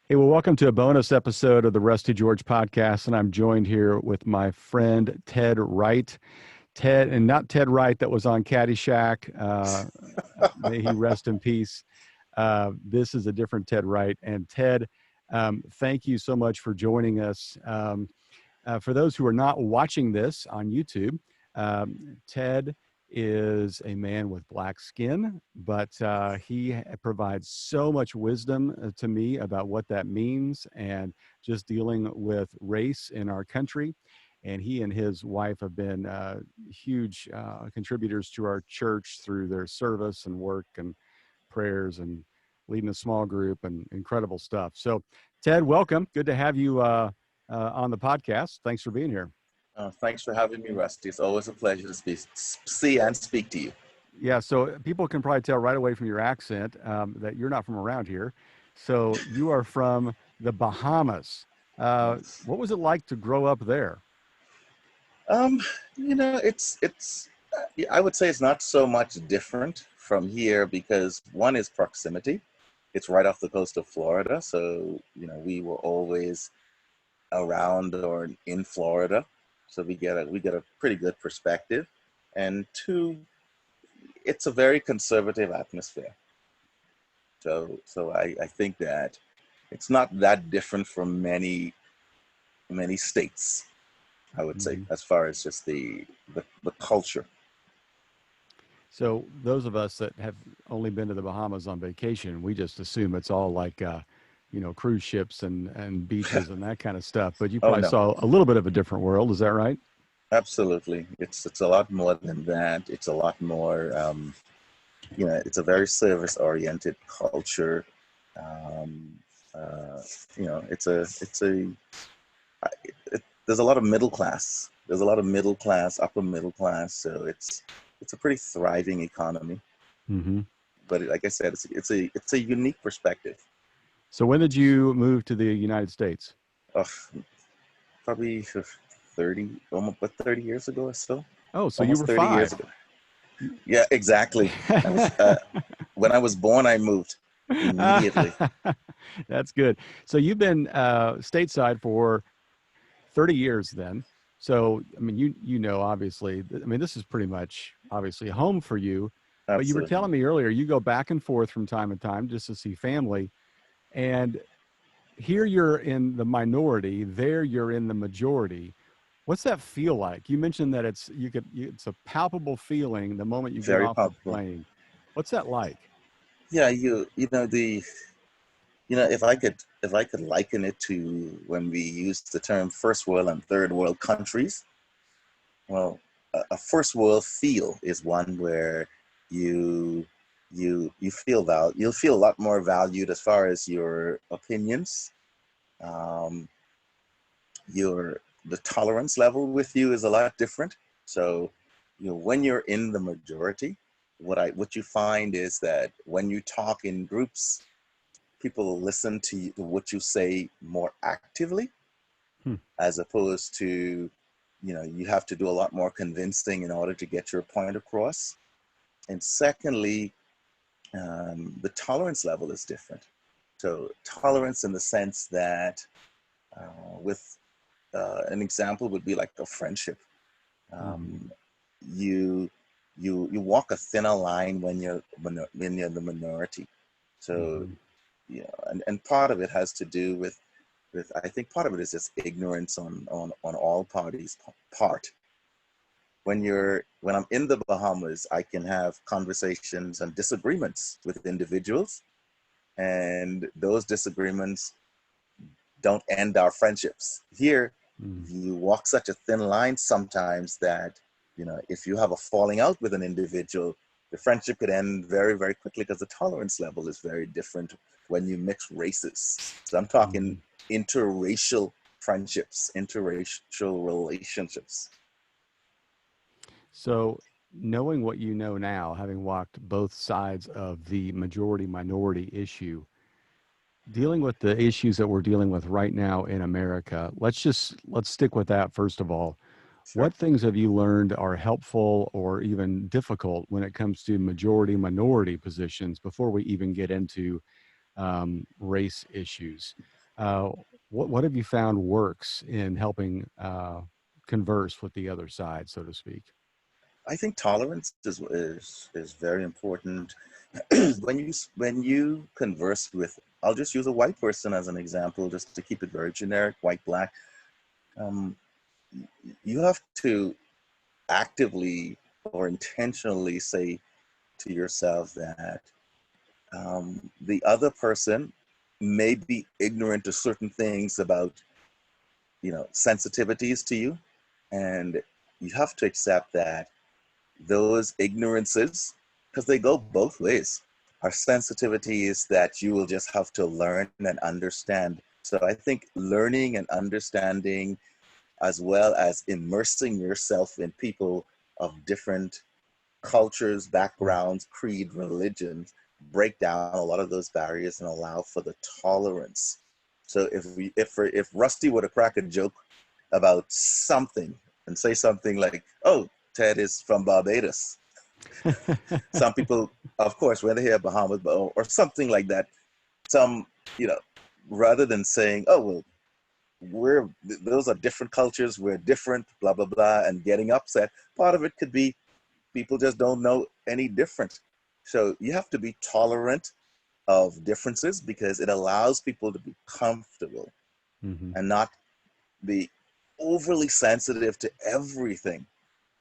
Hey, well, welcome to a bonus episode of the Rusty George podcast. And I'm joined here with my friend Ted Wright. Ted, and not Ted Wright that was on Caddyshack. May he rest in peace. This is a different Ted Wright. And Ted, thank you so much for joining us. For those who are not watching this on YouTube, Ted is a man with black skin, but he provides so much wisdom to me about what that means and just dealing with race in our country. And he and his wife have been huge contributors to our church through their service and work and prayers and leading a small group and incredible stuff. So, Ted, welcome. Good to have you on the podcast. Thanks for being here. Thanks for having me, Rusty. It's always a pleasure to see and speak to you. Yeah, so people can probably tell right away from your accent that you're not from around here. So you are from the Bahamas. Yes. What was it like to grow up there? Um, I would say it's not so much different from here because one is proximity. It's right off the coast of Florida, so we were always around or in Florida, so we get a pretty good perspective. And two, it's a very conservative atmosphere. So I think that it's not that different from many states, I would say, Hmm. as far as just the culture. So those of us that have only been to the Bahamas on vacation, we just assume it's all like, cruise ships and beaches and that kind of stuff. But you Oh probably no, saw a little bit of a different world. Is that right? absolutely. It's a lot more than that. It's a lot more. It's a very service oriented culture. Um, uh, it's a there's a lot of middle class. There's a lot of middle class, upper middle class. So it's a pretty thriving economy. Hmm. But like I said, it's a unique perspective. So when did you move to the United States? Of probably 30, almost what 30 years ago or so, Oh, so you almost were 30 years five. ago. Yeah, exactly. I was when I was born, I moved immediately. That's good. So you've been stateside for 30 years then. So, I mean, you know, obviously, I mean, this is pretty much obviously home for you. But you were Absolutely. telling me earlier, you go back and forth from time to time just to see family. And here you're in the minority, there you're in the majority. What's that feel like? You mentioned that it's a palpable feeling the moment you get Very off the powerful. plane. What's that like? Yeah, if I could liken it to when we use the term first world and third world countries. Well, a first world feel is one where you you feel you'll feel a lot more valued as far as your opinions. Um, your The tolerance level with you is a lot different. So, when you're in the majority, what you find is that when you talk in groups, people listen to what you say more actively, Hmm. as opposed to, you have to do a lot more convincing in order to get your point across. And secondly, the tolerance level is different. So tolerance in the sense that, with an example would be like a friendship. Hmm. Um, you you walk a thinner line when you're the minority. So, Hmm. and part of it has to do with I think part of it is just ignorance on all parties' part. When I'm in the Bahamas, I can have conversations and disagreements with individuals, and those disagreements don't end our friendships. Here, Hmm. you walk such a thin line sometimes that, if you have a falling out with an individual, the friendship could end very, very quickly because the tolerance level is very different when you mix races. So I'm talking Hmm. interracial friendships, interracial relationships. So, knowing what you know now, having walked both sides of the majority minority issue, dealing with the issues that we're dealing with right now in America, let's stick with that first of all. Sure. What things have you learned are helpful or even difficult when it comes to majority minority positions before we even get into race issues? Uh, what have you found works in helping converse with the other side, so to speak? I think tolerance is very important. When you converse with, I'll just use a white person as an example, just to keep it very generic, white, black. Um, you have to actively or intentionally say to yourself that the other person may be ignorant to certain things about, sensitivities to you, and you have to accept that those ignorances, because they go both ways, are sensitivities that you will just have to learn and understand. So I think learning and understanding, as well as immersing yourself in people of different cultures, backgrounds, creed, religions, break down a lot of those barriers and allow for the tolerance. So if Rusty were to crack a joke about something and say something like, "Oh, Ted is from Barbados," some people, of course, when they hear Bahamas or something like that, some you know, rather than saying, "Oh well, we're those are different cultures, we're different," blah blah blah, and getting upset. Part of it could be people just don't know any different. So you have to be tolerant of differences because it allows people to be comfortable Hmm. and not be overly sensitive to everything.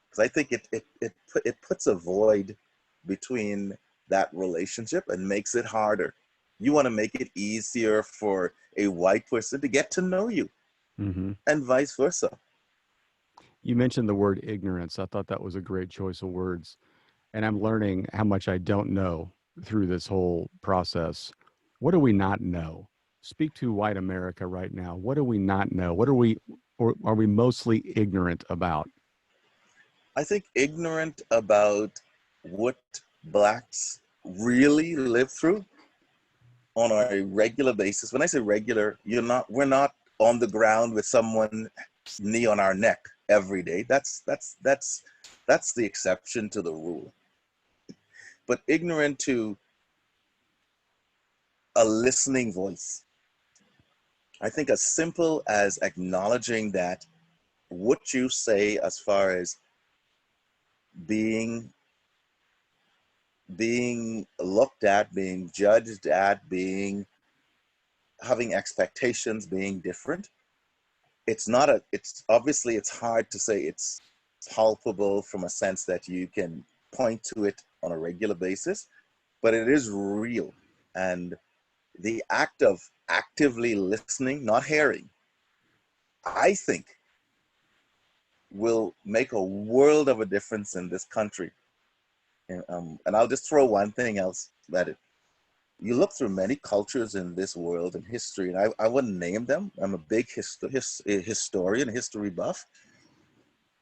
Because I think it puts a void between that relationship and makes it harder. You want to make it easier for a white person to get to know you Hmm. and vice versa. You mentioned the word ignorance. I thought that was a great choice of words. And I'm learning how much I don't know through this whole process. What do we not know? Speak to white America right now. What do we not know? What are we, or are we mostly ignorant about? I think ignorant about what blacks really live through on a regular basis. When I say regular, we're not on the ground with someone's knee on our neck every day. That's the exception to the rule. But ignorant to a listening voice. I think as simple as acknowledging that what you say as far as being being looked at, being judged at, being having expectations, being different. It's obviously it's hard to say it's palpable from a sense that you can point to it on a regular basis, but it is real. And the act of actively listening, not hearing, I think will make a world of a difference in this country. And I'll just throw one thing else at it. You look through many cultures in this world and history, and I wouldn't name them. I'm a big historian, history buff.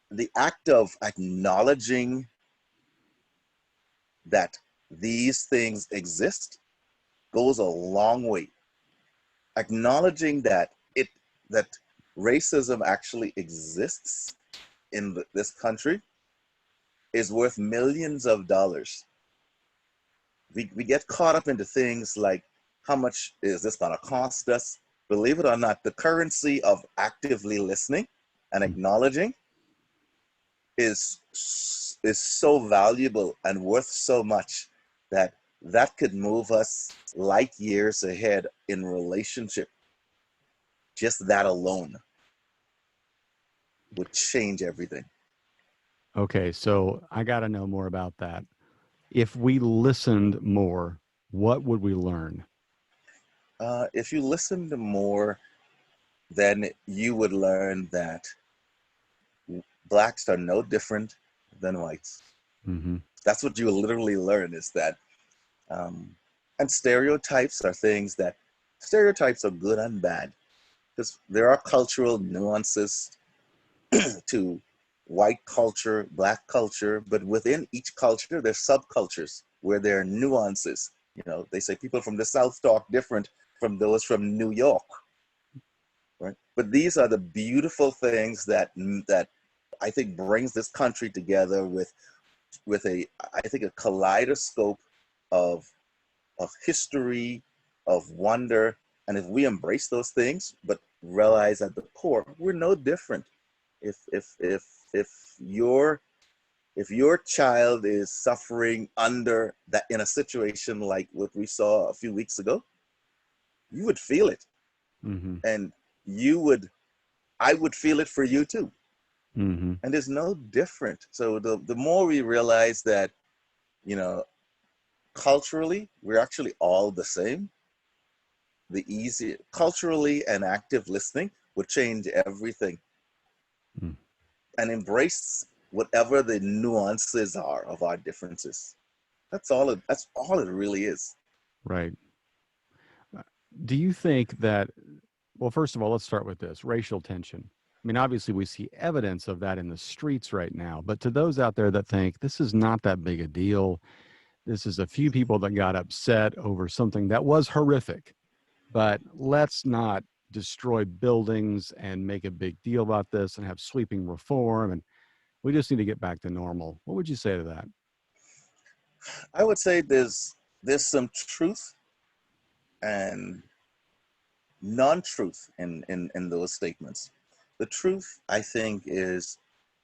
The act of acknowledging that these things exist goes a long way. Acknowledging that racism actually exists in this country is worth millions of dollars. We get caught up into things like how much is this going to cost us? Believe it or not, the currency of actively listening and acknowledging is is so valuable and worth so much that that could move us light years ahead in relationship. Just that alone would change everything. Okay, so I got to know more about that. If we listened more, what would we learn? If you listen to more, then you would learn that blacks are no different than whites. Hmm. That's what you will literally learn is that, um, and stereotypes are things that stereotypes are good and bad because there are cultural nuances to white culture, black culture, but within each culture, there's subcultures where there are nuances. They say people from the South talk different from those from New York, right? But these are the beautiful things that I think brings this country together with I think a kaleidoscope of of history, of wonder, And if we embrace those things, but realize at the core, we're no different. If your if your child is suffering under that in a situation like what we saw a few weeks ago, you would feel it. Mm-hmm. And I would feel it for you too. Mm-hmm. And there's no different. So the more we realize that, you know, culturally, we're actually all the same, the easy culturally and active listening would change everything. Mm. And embrace whatever the nuances are of our differences. That's all it really is. Right. Do you think that, well, first of all, let's start with this racial tension. I mean, obviously, we see evidence of that in the streets right now. But to those out there that think this is not that big a deal, this is a few people that got upset over something that was horrific, but let's not destroy buildings and make a big deal about this and have sweeping reform. And we just need to get back to normal. What would you say to that? I would say there's some truth and non-truth in those statements. The truth, I think, is,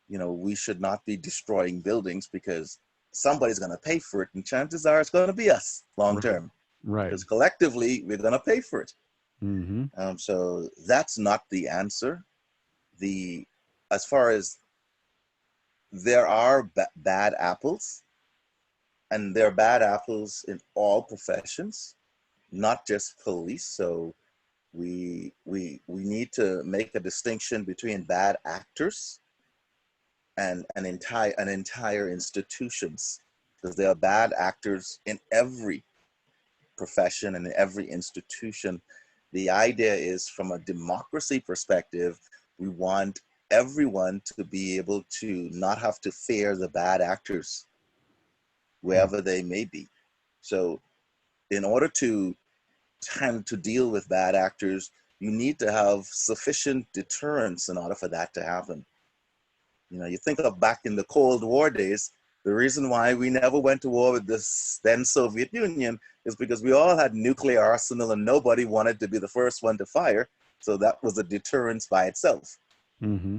you know, we should not be destroying buildings because somebody's going to pay for it, and chances are it's going to be us long Right. term, Right. because collectively we're going to pay for it. Mm-hmm. So that's not the answer. The As far as there are bad apples, and there are bad apples in all professions, not just police. So we need to make a distinction between bad actors and an entire institutions, because there are bad actors in every profession and in every institution. The idea is, from a democracy perspective, we want everyone to be able to not have to fear the bad actors wherever they may be. So in order to tend to deal with bad actors, you need to have sufficient deterrence in order for that to happen. You know, you think of back in the Cold War days, the reason why we never went to war with the then Soviet Union is because we all had nuclear arsenal and nobody wanted to be the first one to fire. So that was a deterrence by itself. Mm-hmm.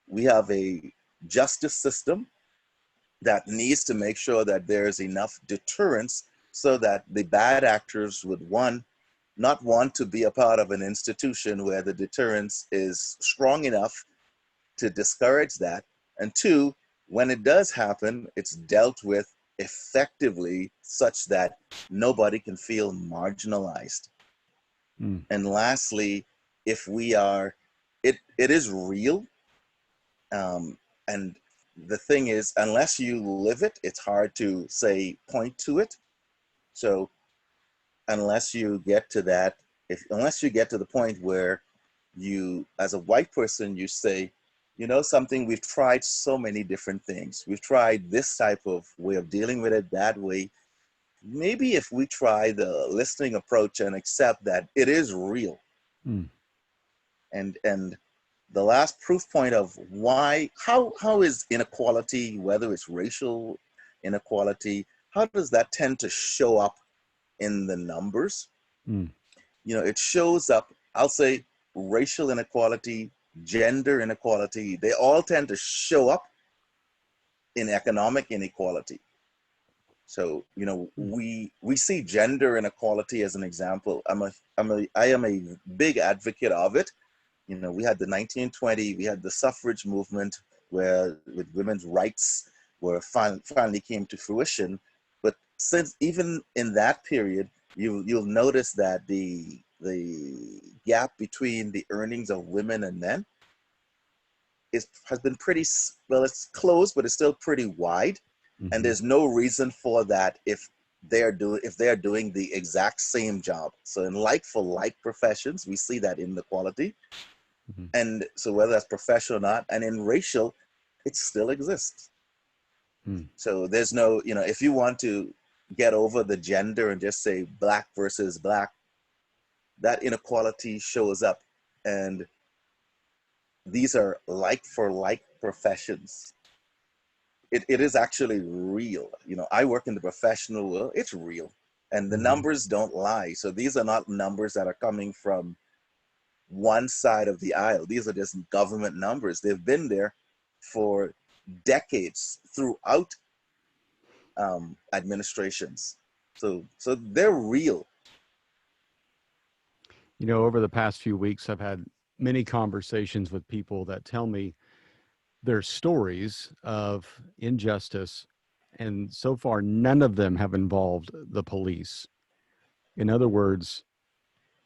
We have a justice system that needs to make sure that there's enough deterrence so that the bad actors would, one, not want to be a part of an institution where the deterrence is strong enough to discourage that. And two, when it does happen, it's dealt with effectively such that nobody can feel marginalized. Mm. And lastly, if we are, it is real. And the thing is, unless you live it, it's hard to say, point to it. So unless you get to that, unless you get to the point where you, as a white person, you say, you know something, we've tried so many different things. We've tried this type of way of dealing with it, that way. Maybe if we try the listening approach and accept that it is real. Mm. And the last proof point of why, how is inequality, whether it's racial inequality, how does that tend to show up in the numbers? Mm. You know, it shows up, I'll say, racial inequality, gender inequality, they all tend to show up in economic inequality. So, you know, we see gender inequality as an example. I am a big advocate of it. You know, we had the 1920, we had the suffrage movement where with women's rights were finally came to fruition. But since even in that period, you'll notice that the gap between the earnings of women and men has been pretty, well, it's closed, but it's still pretty wide. And Mm-hmm. there's no reason for that if they're doing the exact same job. So in like for like professions, we see that inequality. Mm-hmm. And so whether that's professional or not, and in racial, it still exists. Mm. So there's no, you know, if you want to get over the gender and just say black versus black, that inequality shows up. And these are like for like professions. It is actually real. You know, I work in the professional world, it's real. And the Mm-hmm. numbers don't lie. So these are not numbers that are coming from one side of the aisle. These are just government numbers. They've been there for decades throughout administrations. So they're real. You know, over the past few weeks, I've had many conversations with people that tell me their stories of injustice, and so far, none of them have involved the police. In other words,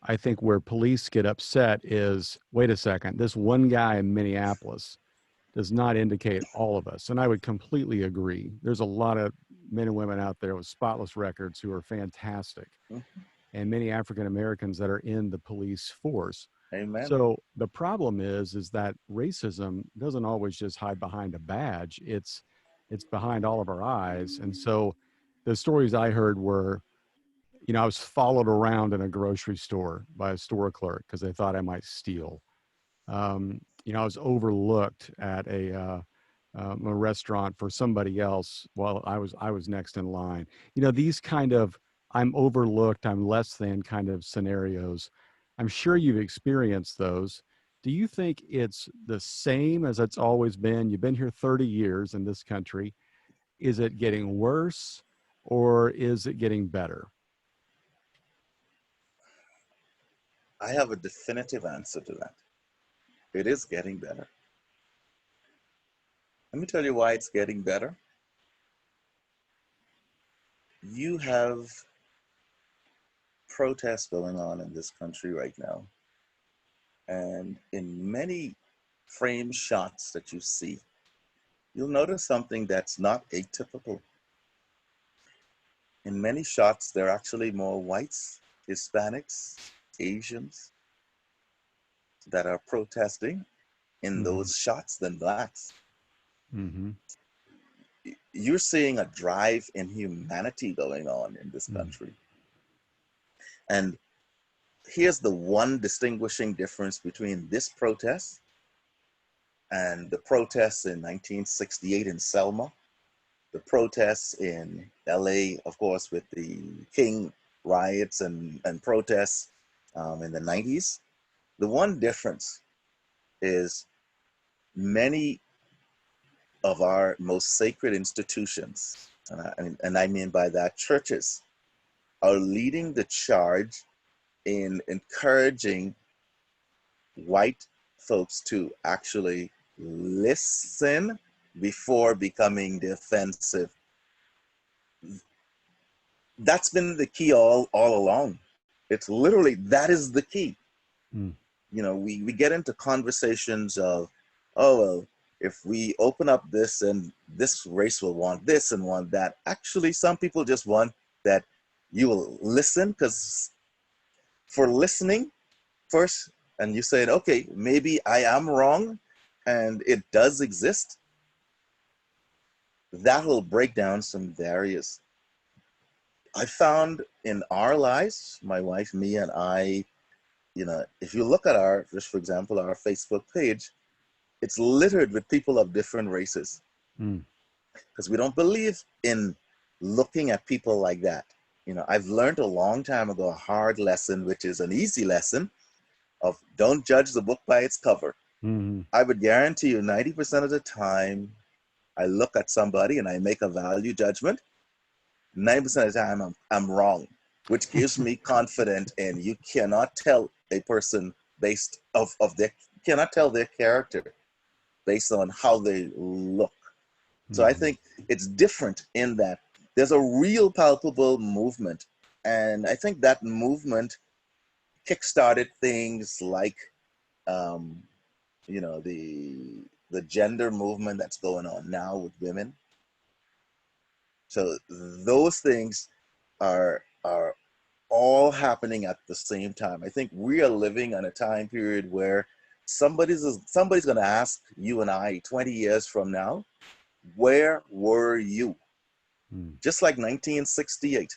I think where police get upset is, wait a second, this one guy in Minneapolis does not indicate all of us. And I would completely agree. There's a lot of men and women out there with spotless records who are fantastic, and many African Americans that are in the police force. Amen. So the problem is that racism doesn't always just hide behind a badge. It's behind all of our eyes. And so the stories I heard were, you know, I was followed around in a grocery store by a store clerk because they thought I might steal. You know, I was overlooked at a restaurant for somebody else while I was next in line. You know, these kind of I'm overlooked, I'm less than kind of scenarios. I'm sure you've experienced those. Do you think it's the same as it's always been? You've been here 30 years in this country. Is it getting worse or is it getting better? I have a definitive answer to that. It is getting better. Let me tell you why it's getting better. You have protests going on in this country right now. And in many frame shots that you see, you'll notice something that's not atypical. In many shots, there are actually more whites, Hispanics, Asians that are protesting in Mm-hmm. those shots than blacks. Mm-hmm. You're seeing a drive in humanity going on in this country. And here's the one distinguishing difference between this protest and the protests in 1968 in Selma, the protests in LA, of course, with the King riots and protests in the 90s. The one difference is many of our most sacred institutions, and I mean by that churches, are leading the charge in encouraging white folks to actually listen before becoming defensive. That's been the key all along. It's literally, that is the key. Mm. You know, we get into conversations of, oh, well, if we open up this and this race will want this and want that. Actually, some people just want that you will listen, because for listening first, and you said, okay, maybe I am wrong and it does exist, that will break down some barriers. I found in our lives, my wife, me, and I, you know, if you look at our, just for example, our Facebook page, it's littered with people of different races, Mm. because we don't believe in looking at people like that. You know, I've learned a long time ago a hard lesson, which is an easy lesson of don't judge the book by its cover. Mm-hmm. I would guarantee you 90% of the time I look at somebody and I make a value judgment, 90% of the time I'm wrong, which gives me confidence. And you cannot tell a person based of their, cannot tell their character based on how they look. So I Mm-hmm. think it's different in that there's a real palpable movement. And I think that movement kickstarted things like, um, you know, the gender movement that's going on now with women. So those things are all happening at the same time. I think we are living in a time period where somebody's going to ask you and I 20 years from now, where were you? Mm. Just like 1968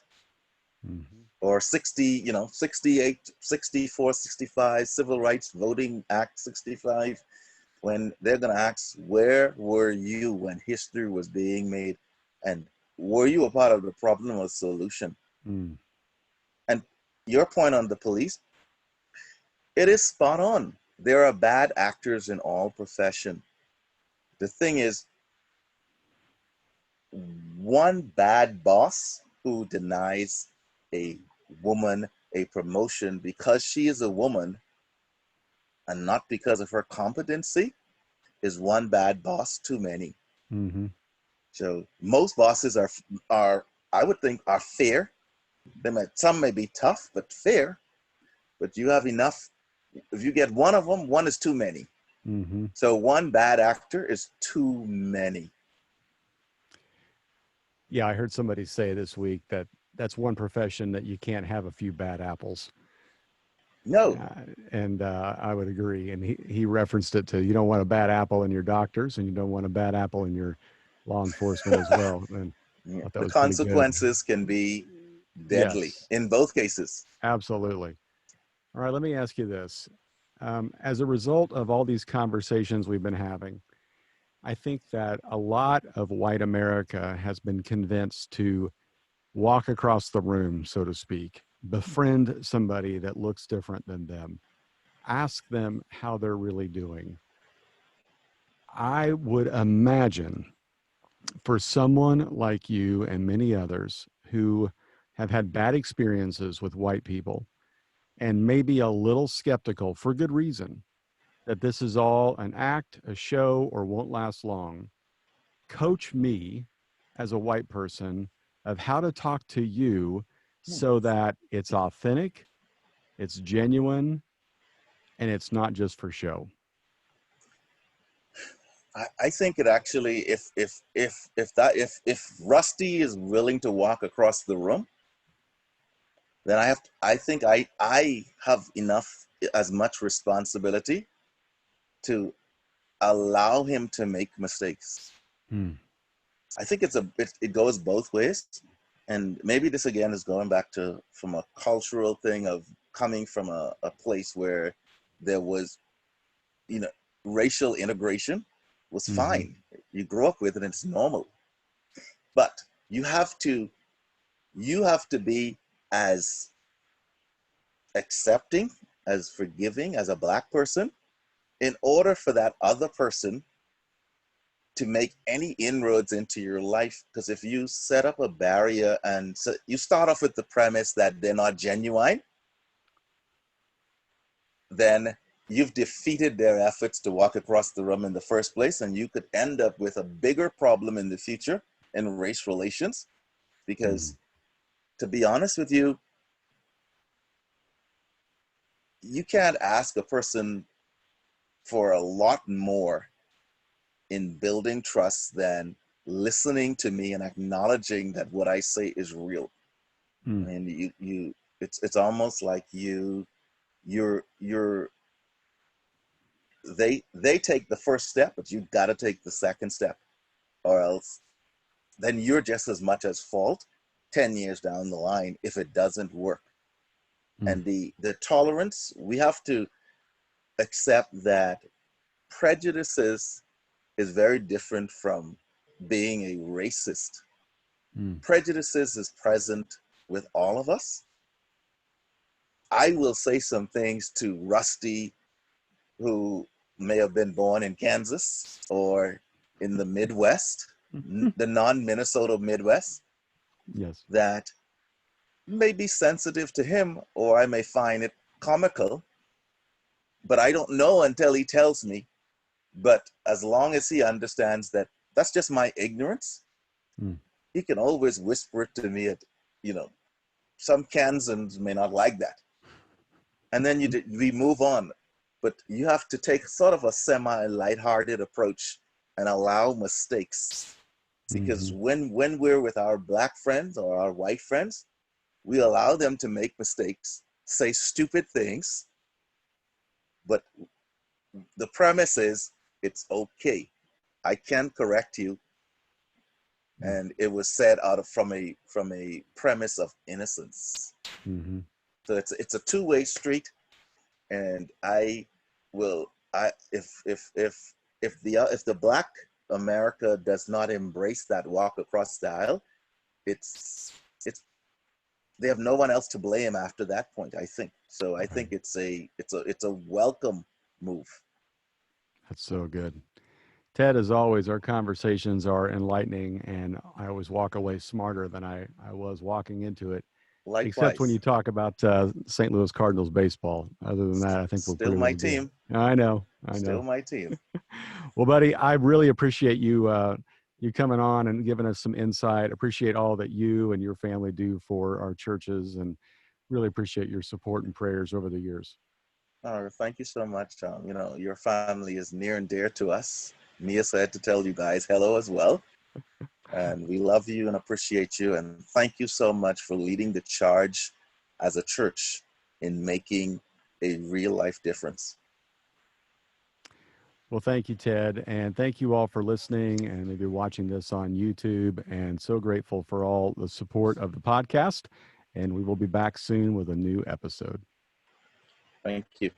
Mm-hmm. or 60, you know, 68, 64, 65, Civil Rights Voting Act 65, when they're going to ask, where were you when history was being made? And were you a part of the problem or solution? Mm. your point on the police, it is spot on. There are bad actors in all profession. The thing is, one bad boss who denies a woman a promotion because she is a woman and not because of her competency is one bad boss too many. Mm-hmm. So most bosses are I would think are fair. Some may be tough, but fair. But you have enough. If you get one of them, one is too many. Mm-hmm. So one bad actor is too many. Yeah, I heard somebody say this week that that's one profession that you can't have a few bad apples. No. And I would agree. And he referenced it to, you don't want a bad apple in your doctors, and you don't want a bad apple in your law enforcement as well. And I Yeah. thought that The was pretty good. consequences can be deadly Yes, in both cases. absolutely. All right, let me ask you this. As a result of all these conversations we've been having, I think that a lot of white America has been convinced to walk across the room, so to speak, befriend somebody that looks different than them, ask them how they're really doing. I would imagine for someone like you and many others who have had bad experiences with white people and maybe a little skeptical for good reason that this is all an act, a show, or won't last long, coach me as a white person of how to talk to you so that it's authentic, it's genuine, and it's not just for show. I think it actually, if Rusty is willing to walk across the room, then I think I have enough, as much responsibility to allow him to make mistakes. Hmm. I think it goes both ways. And maybe this again is going back to from a cultural thing of coming from a place where there was, you know, racial integration was Mm-hmm. fine. You grew up with it and it's normal. But you have to be as accepting, as forgiving as a black person in order for that other person to make any inroads into your life. Because if you set up a barrier and so you start off with the premise that they're not genuine, then you've defeated their efforts to walk across the room in the first place, and you could end up with a bigger problem in the future in race relations. Mm-hmm. Because to be honest with you, you can't ask a person for a lot more in building trust than listening to me and acknowledging that what I say is real. I Mm-hmm. mean, it's almost like you're they take the first step, but you've got to take the second step, or else then you're just as much as fault 10 years down the line if it doesn't work. And the tolerance, we have to accept that prejudices is very different from being a racist. Mm-hmm. Prejudices is present with all of us. I will say some things to Rusty, who may have been born in Kansas or in the Midwest, the non-Minnesota Midwest, Yes. that may be sensitive to him, or I may find it comical, but I don't know until he tells me. But as long as he understands that that's just my ignorance, Mm. he can always whisper it to me at, you know, some Kansans may not like that. And then we move on. But you have to take sort of a semi-lighthearted approach and allow mistakes. Because Mm-hmm. when we're with our black friends or our white friends, we allow them to make mistakes, say stupid things, but the premise is it's okay. I can correct you, and it was said out of from a premise of innocence. Mm-hmm. So it's a two-way street, and I will I if the black America does not embrace that walk across the aisle, it's they have no one else to blame after that point, I think. So I think it's a welcome move. That's so good. Ted, as always, our conversations are enlightening, and I always walk away smarter than I was walking into it, except when Likewise. you talk about St. Louis Cardinals baseball. Other than that, I think we're Still pretty my well good. team. I know, I Still know. my team. Well, buddy, I really appreciate you coming on and giving us some insight. Appreciate all that you and your family do for our churches, and really appreciate your support and prayers over the years. Oh, thank you so much, Tom. You know, your family is near and dear to us. Mia said to tell you guys hello as well. And we love you and appreciate you. And thank you so much for leading the charge as a church in making a real life difference. Well, thank you, Ted. And thank you all for listening and maybe watching this on YouTube. And so grateful for all the support of the podcast. And we will be back soon with a new episode. Thank you.